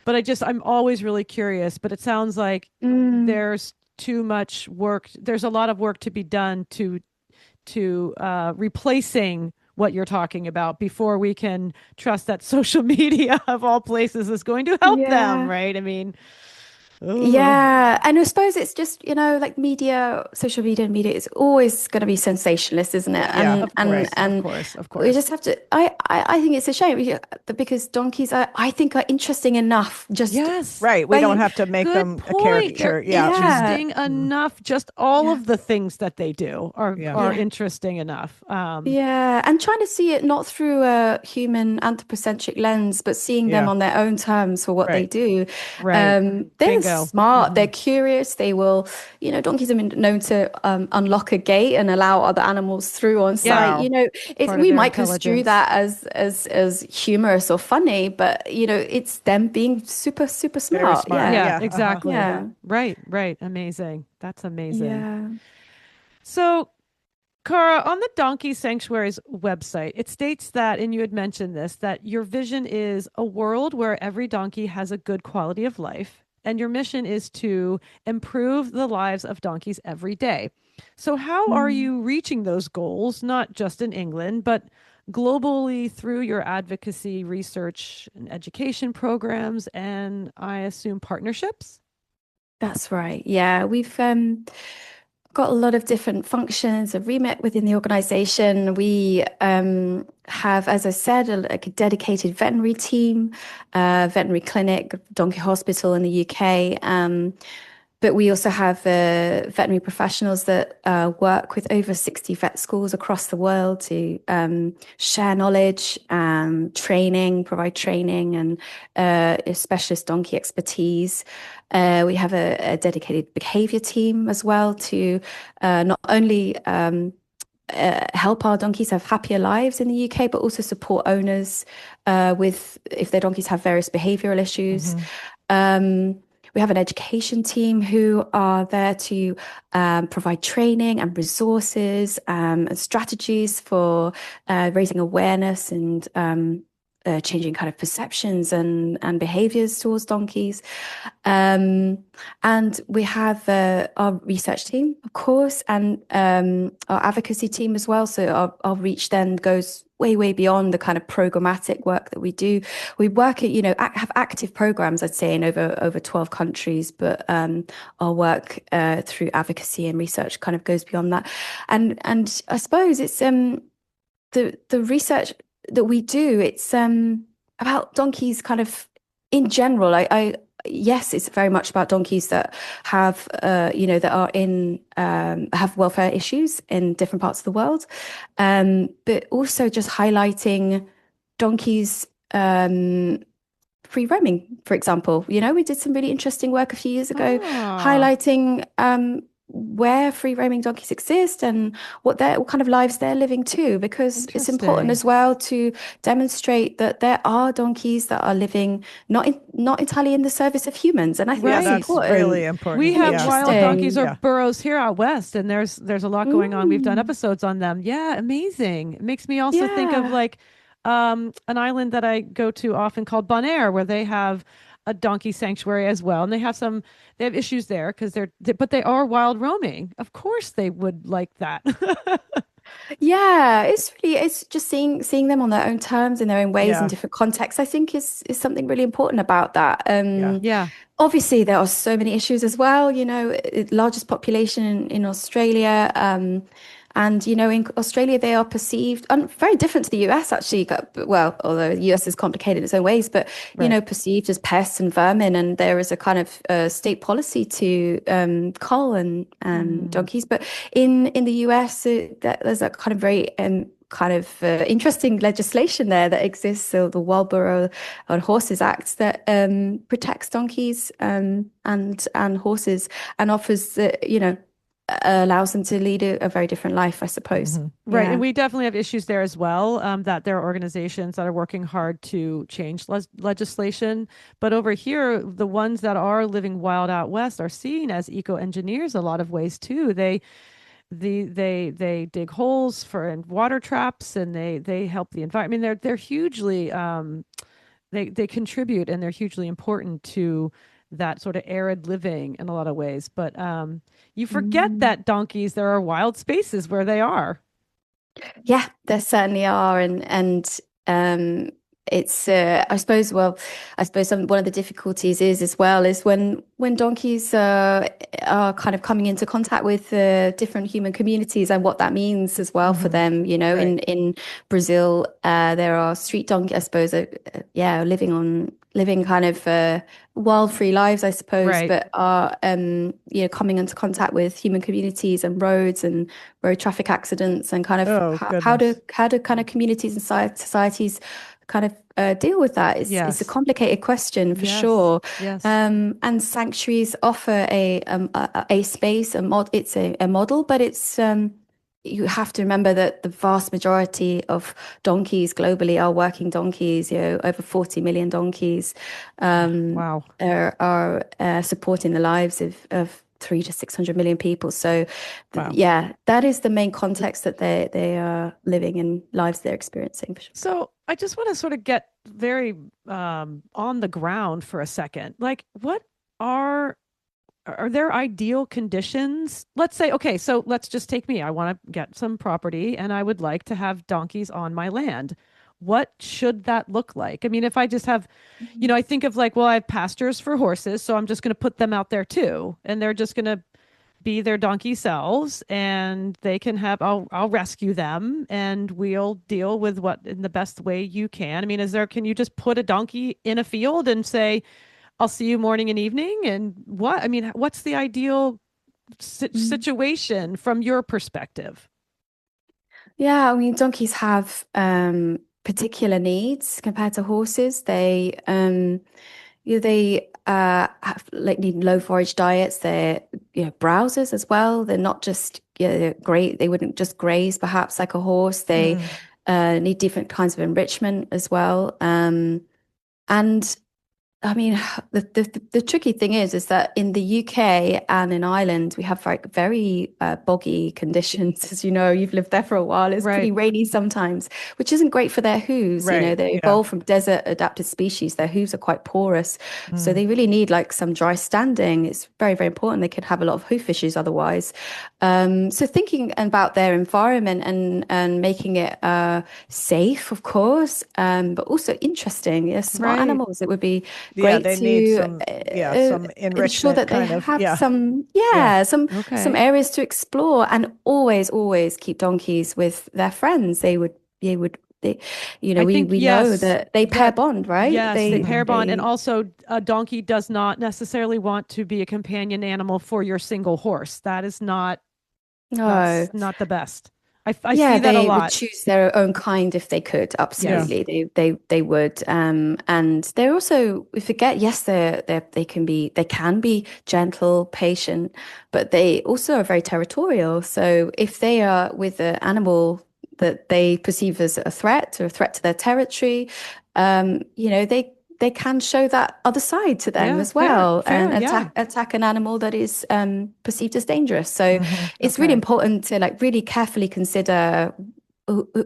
But I'm always really curious. But it sounds like there's too much work. There's a lot of work to be done to replacing what you're talking about before we can trust that social media of all places is going to help them, right? I mean, yeah, and I suppose it's just like social media and media is always going to be sensationalist, isn't it? Of course. We just have to. I think it's a shame because donkeys I think are interesting enough. Right. We don't have to make them a caricature. Interesting enough. Just all of the things that they do are interesting enough. And trying to see it not through a human anthropocentric lens, but seeing them on their own terms for what they do. Right. They're smart, they're curious, they will, donkeys have been known to unlock a gate and allow other animals through on site. We might construe that as humorous or funny, but it's them being super smart. Very smart. Yeah, exactly. Right. Amazing. That's amazing. So Cara, on the Donkey Sanctuary's website, it states that, and you had mentioned this, that your vision is a world where every donkey has a good quality of life, and your mission is to improve the lives of donkeys every day. So how are you reaching those goals, not just in England, but globally through your advocacy, research, and education programs, and I assume partnerships. That's right. Yeah, we've got a lot of different functions and remit within the organization. We have, as I said, like a dedicated veterinary team, veterinary clinic, donkey hospital in the UK. But we also have veterinary professionals that work with over 60 vet schools across the world to share knowledge, provide training and specialist donkey expertise. We have a dedicated behavior team as well to not only help our donkeys have happier lives in the UK, but also support owners with if their donkeys have various behavioral issues. We have an education team who are there to provide training and resources and strategies for raising awareness and changing kind of perceptions and behaviors towards donkeys. And we have our research team, of course, and our advocacy team as well. So our reach then goes way, way beyond the kind of programmatic work that we do. We work at, have active programs, I'd say, in over 12 countries, but our work through advocacy and research kind of goes beyond that. And I suppose it's the research that we do, it's about donkeys kind of in general. Yes, it's very much about donkeys that have, that are have welfare issues in different parts of the world, but also just highlighting donkeys free roaming, for example. We did some really interesting work a few years ago, highlighting where free roaming donkeys exist and what kind of lives they're living too, because it's important as well to demonstrate that there are donkeys that are living not entirely in the service of humans, and I think that's important. Really important. We have wild donkeys or burros here out west, and there's a lot going on. We've done episodes on them. Yeah, amazing. It makes me also think of like an island that I go to often called Bonaire, where they have a donkey sanctuary as well, and they have issues there because but they are wild roaming. Of course they would like that. Yeah, it's just seeing them on their own terms in their own ways in different contexts, I think is something really important about that. Obviously there are so many issues as well, largest population in Australia, and in Australia they are perceived very different to the US actually. Well, although the US is complicated in its own ways, but perceived as pests and vermin, and there is a kind of state policy to cull and donkeys. But in the US, there's a kind of very interesting legislation there that exists. So the Wildborough on Horses Act that protects donkeys and horses and offers allows them to lead a very different life, I suppose. Right. And we definitely have issues there as well, that there are organizations that are working hard to change legislation. But over here, the ones that are living wild out west are seen as eco-engineers a lot of ways too. They dig holes and water traps, and they help the environment. I mean, they're hugely they contribute, and they're hugely important to that sort of arid living in a lot of ways. But you forget that donkeys, there are wild spaces where they are. Yeah, there certainly are. And it's I suppose one of the difficulties is when donkeys are kind of coming into contact with different human communities and what that means as well for them. In Brazil, there are street donkeys, I suppose, living kind of wild free lives, I suppose, but are coming into contact with human communities and roads and road traffic accidents, and kind of how do kind of communities and societies kind of deal with that? It's a complicated question for sure. Yes. And sanctuaries offer a space, it's a model, but it's you have to remember that the vast majority of donkeys globally are working donkeys. Over 40 million donkeys are supporting the lives of 300 to 600 million people. So that is the main context that they are living in, lives they're experiencing. For sure. So I just want to sort of get very on the ground for a second. Like, what are are there ideal conditions? Let's say, okay, so let's just take me. I want to get some property and I would like to have donkeys on my land. What should that look like? I mean, if I just have, Mhm. I think of like, well, I have pastures for horses, so I'm just going to put them out there too, and they're just going to be their donkey selves, and they can have, I'll rescue them and we'll deal with what in the best way you can. I mean, can you just put a donkey in a field and say, I'll see you morning and evening? And I mean, what's the ideal Mm. situation from your perspective? Yeah, I mean, donkeys have particular needs compared to horses. They have like need low forage diets. They're browsers as well. They're not just they're great. They wouldn't just graze perhaps like a horse. They Mm. need different kinds of enrichment as well. And I mean, the tricky thing is that in the UK and in Ireland, we have very boggy conditions. As you know, you've lived there for a while. It's Right. pretty rainy sometimes, which isn't great for their hooves. Right. They Yeah. evolved from desert adapted species. Their hooves are quite porous, so Mm. they really need like some dry standing. It's very, very important. They could have a lot of hoof issues otherwise. So thinking about their environment and making it safe, of course, but also interesting. Smart Right. animals. It would be Yeah, great they need to some ensure enrichment that they kind of. have Yeah. some, Yeah. some Okay. areas to explore, and always keep donkeys with their friends. I think We know yes, that they pair that bond, right? yes, they Hmm. pair bond, and also a donkey does not necessarily want to be a companion animal for your single horse. No. That's not the best. I Yeah, see that a they would lot. choose their own kind if they could. Yeah. Yes. Absolutely, they would. And they're also, we forget, yes, they can be gentle, patient, but they also are very territorial. So if they are with an animal that they perceive as a threat or a threat to their territory, they can show that other side to them Yeah, as well and fair, yeah. attack an animal that is perceived as dangerous. So Hmm. it's really Okay. important to like really carefully consider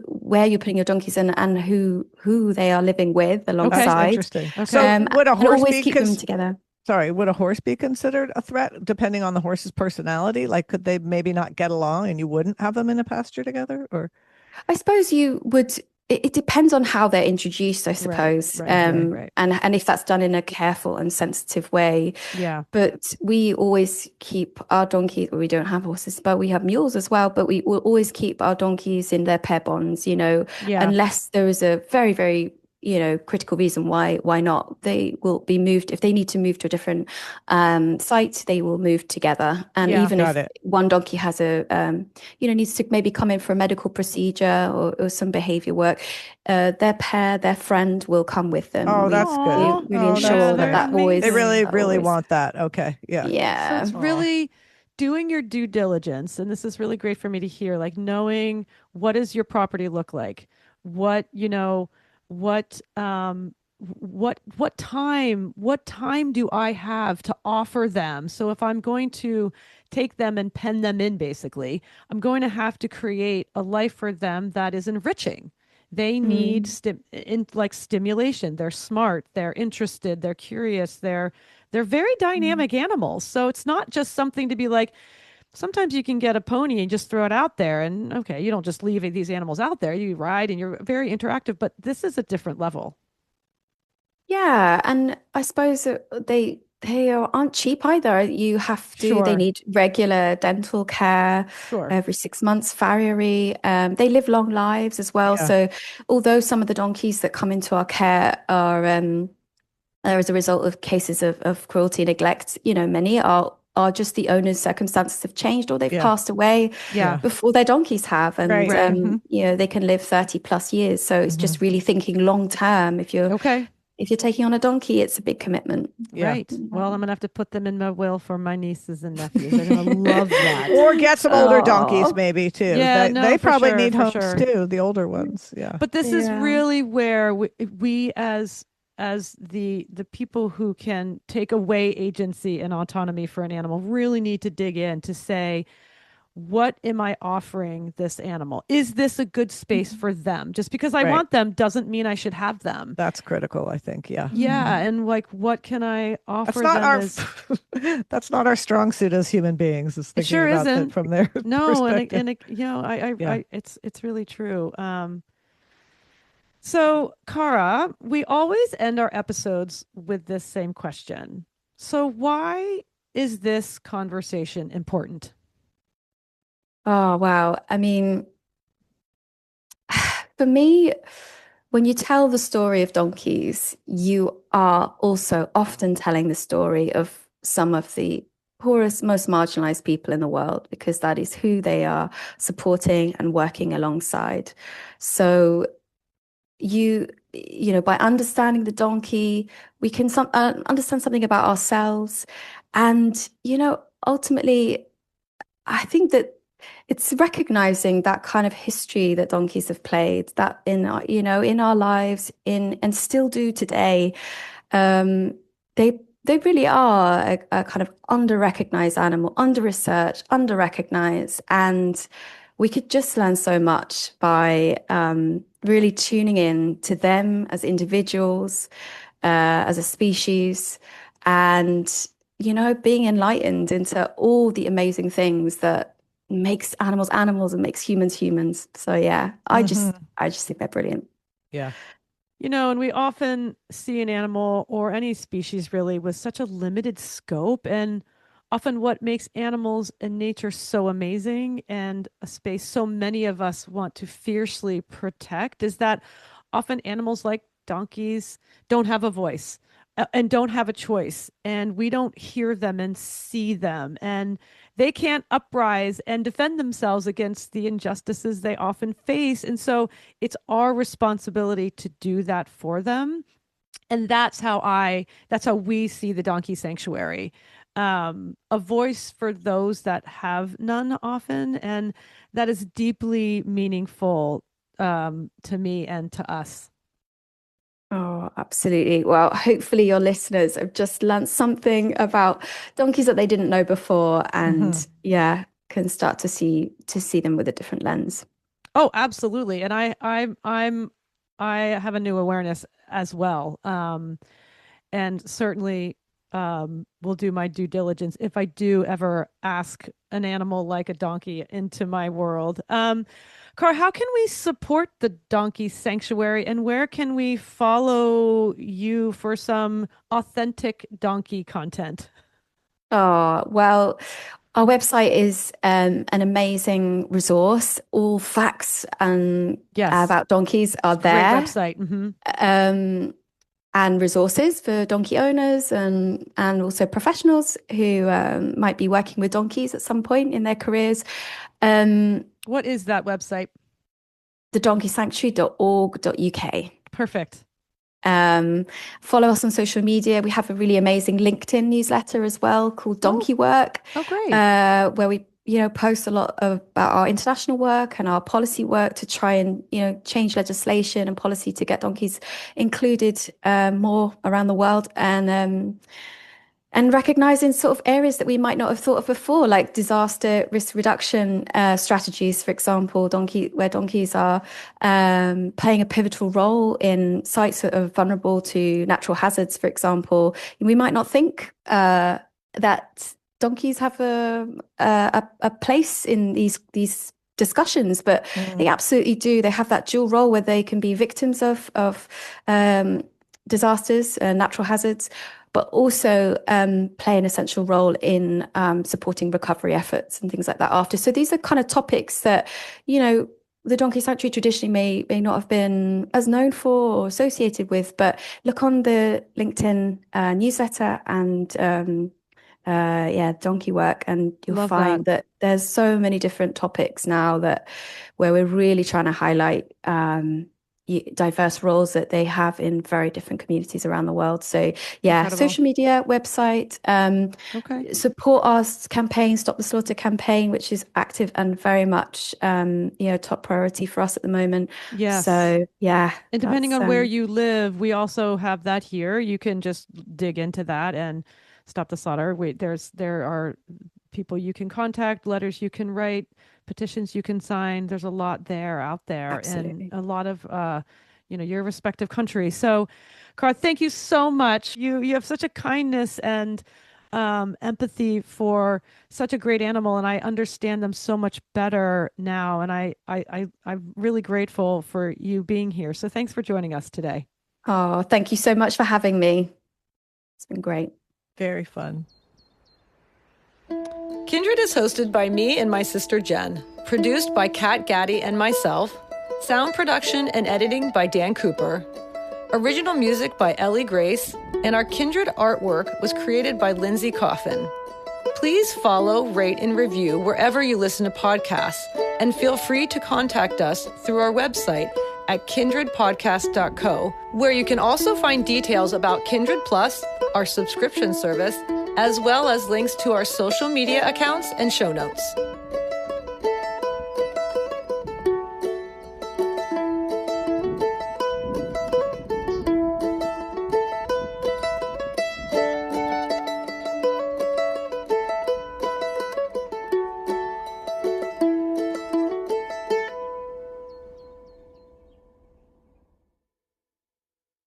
where you're putting your donkeys and who they are living with That's Okay. alongside, interesting. So Okay. would a and horse always be keep them together. sorry, would a horse be considered a threat depending on the horse's personality? Like, could they maybe not get along and you wouldn't have them in a pasture together? Or I suppose you would. It depends on how they're introduced, I Right, suppose, right, right, okay. right. and if that's done in a careful and sensitive way. Yeah. But we always keep our donkeys. We don't have horses, but we have mules as well. But we will always keep our donkeys in their pair bonds, Yeah. unless there is a very, very, critical reason why not. They will be moved if they need to move to a different site. They will move together, and Yeah. even Got if it. one donkey has needs to maybe come in for a medical procedure or some behavior work, their friend will come with them. Oh, We that's good. we Oh, really Oh, that's yeah, ensure that they're nice. that They always really, amazing. that really always want that. Okay. Yeah. So yeah. it's Oh, really doing your due diligence, and this is really great for me to hear, like knowing what does your property look like? What, what what time do I have to offer them? So if I'm going to take them and pen them in basically, I'm going to have to create a life for them that is enriching. They need Mm, like stimulation. They're smart, they're interested, they're curious, they're very mm. dynamic animals. So it's not just something to be like, sometimes you can get a pony and just throw it out there. And okay, you don't just leave these animals out there. You ride and you're very interactive, but this is a different level. Yeah, and I suppose aren't cheap either. They Sure, need regular dental care sure. every 6 months, farriery. They live long lives as well. yeah. So although some of the donkeys that come into our care are there as a result of cases of cruelty and neglect, many are just the owner's circumstances have changed or they've Yeah. passed away Yeah, Yeah. before their donkeys have. And, Right. right. Hmm. they can live 30 plus years. So it's Hmm. just really thinking long term. Okay, If you're taking on a donkey, it's a big commitment. Yeah. right. Well, I'm gonna have to put them in my will for my nieces and nephews. They're gonna love that. Or get some older donkeys Oh, maybe too. Yeah, They no, for probably sure, need for homes sure. too, the older ones. Yeah. But this is yeah. really where we as the people who can take away agency and autonomy for an animal really need to dig in to say, what am I offering this animal? Is this a good space for them? Just because I Right. want them doesn't mean I should have them. That's critical, I think. Yeah. Yeah, and like what can I That's offer not them our as that's not our strong suit as human beings, is it thinking sure about that isn't. from their No, perspective. you know, Yeah. it's really true. So, Cara, we always end our episodes with this same question. So, why is this conversation important? Oh, wow. I mean, for me, when you tell the story of donkeys, you are also often telling the story of some of the poorest, most marginalized people in the world, because that is who they are supporting and working alongside. So by understanding the donkey, we can understand something about ourselves. And, ultimately, I think that it's recognizing that kind of history that donkeys have played, that in our lives, and still do today. Um, they really are a kind of under-recognized animal, under-researched, under-recognized, and we could just learn so much by really tuning in to them as individuals, as a species, and being enlightened into all the amazing things that makes animals animals and makes humans humans. So yeah, Hmm. I just think they're brilliant. Yeah. You know, and we often see an animal or any species really with such a limited scope. And often, what makes animals and nature so amazing and a space so many of us want to fiercely protect is that often animals like donkeys don't have a voice and don't have a choice. And we don't hear them and see them. And they can't uprise and defend themselves against the injustices they often face. And so, it's our responsibility to do that for them. And that's how we see the donkey sanctuary. A voice for those that have none often, and that is deeply meaningful to me and to us. Oh, absolutely. Well, hopefully your listeners have just learned something about donkeys that they didn't know before, Hmm. and yeah, can start to see them with a different lens. Oh, absolutely. And I have a new awareness as well. And certainly will do my due diligence if I do ever ask an animal like a donkey into my world. Car, how can we support the donkey sanctuary and where can we follow you for some authentic donkey content? Oh, well, our website is an amazing resource. All facts Yes, about donkeys are it's a great there. website. Hmm. Um, and resources for donkey owners and also professionals who might be working with donkeys at some point in their careers. Um, What is that website? thedonkeysanctuary.org.uk. Perfect. Um, Follow us on social media. We have a really amazing LinkedIn newsletter as well called Oh, Donkey Work, oh, great. where we post a lot about our international work and our policy work to try and change legislation and policy to get donkeys included more around the world, and recognizing sort of areas that we might not have thought of before, like disaster risk reduction strategies, for example, where donkeys are playing a pivotal role in sites that are vulnerable to natural hazards, for example. We might not think that donkeys have a place in these discussions, but they Mm. absolutely do. They have that dual role where they can be victims of disasters and natural hazards, but also play an essential role in supporting recovery efforts and things like that after. So these are kind of topics that, the donkey sanctuary traditionally may not have been as known for or associated with, but look on the LinkedIn newsletter and yeah, donkey work, and you'll Love that. find that there's so many different topics now that where we're really trying to highlight diverse roles that they have in very different communities around the world. So yeah, Incredible. social media, website, Okay. support our campaign, Stop the Slaughter campaign, which is active and very much top priority for us at the moment. Yes. So yeah, And depending that's on where you live, we also have that here. You can just dig into that and Stop the Slaughter. There are people you can contact, letters you can write, petitions you can sign. There's a lot out there, Absolutely. and a lot of your respective countries. So, Cara, thank you so much. You have such a kindness and empathy for such a great animal, and I understand them so much better now. And I'm really grateful for you being here. So thanks for joining us today. Oh, thank you so much for having me. It's been great. Very fun. Kindred is hosted by me and my sister Jen, produced by Kat Gaddy and myself, sound production and editing by Dan Cooper, original music by Ellie Grace, and our Kindred artwork was created by Lindsay Coffin. Please follow, rate, and review wherever you listen to podcasts, and feel free to contact us through our website at kindredpodcast.co, where you can also find details about Kindred Plus, our subscription service, as well as links to our social media accounts and show notes.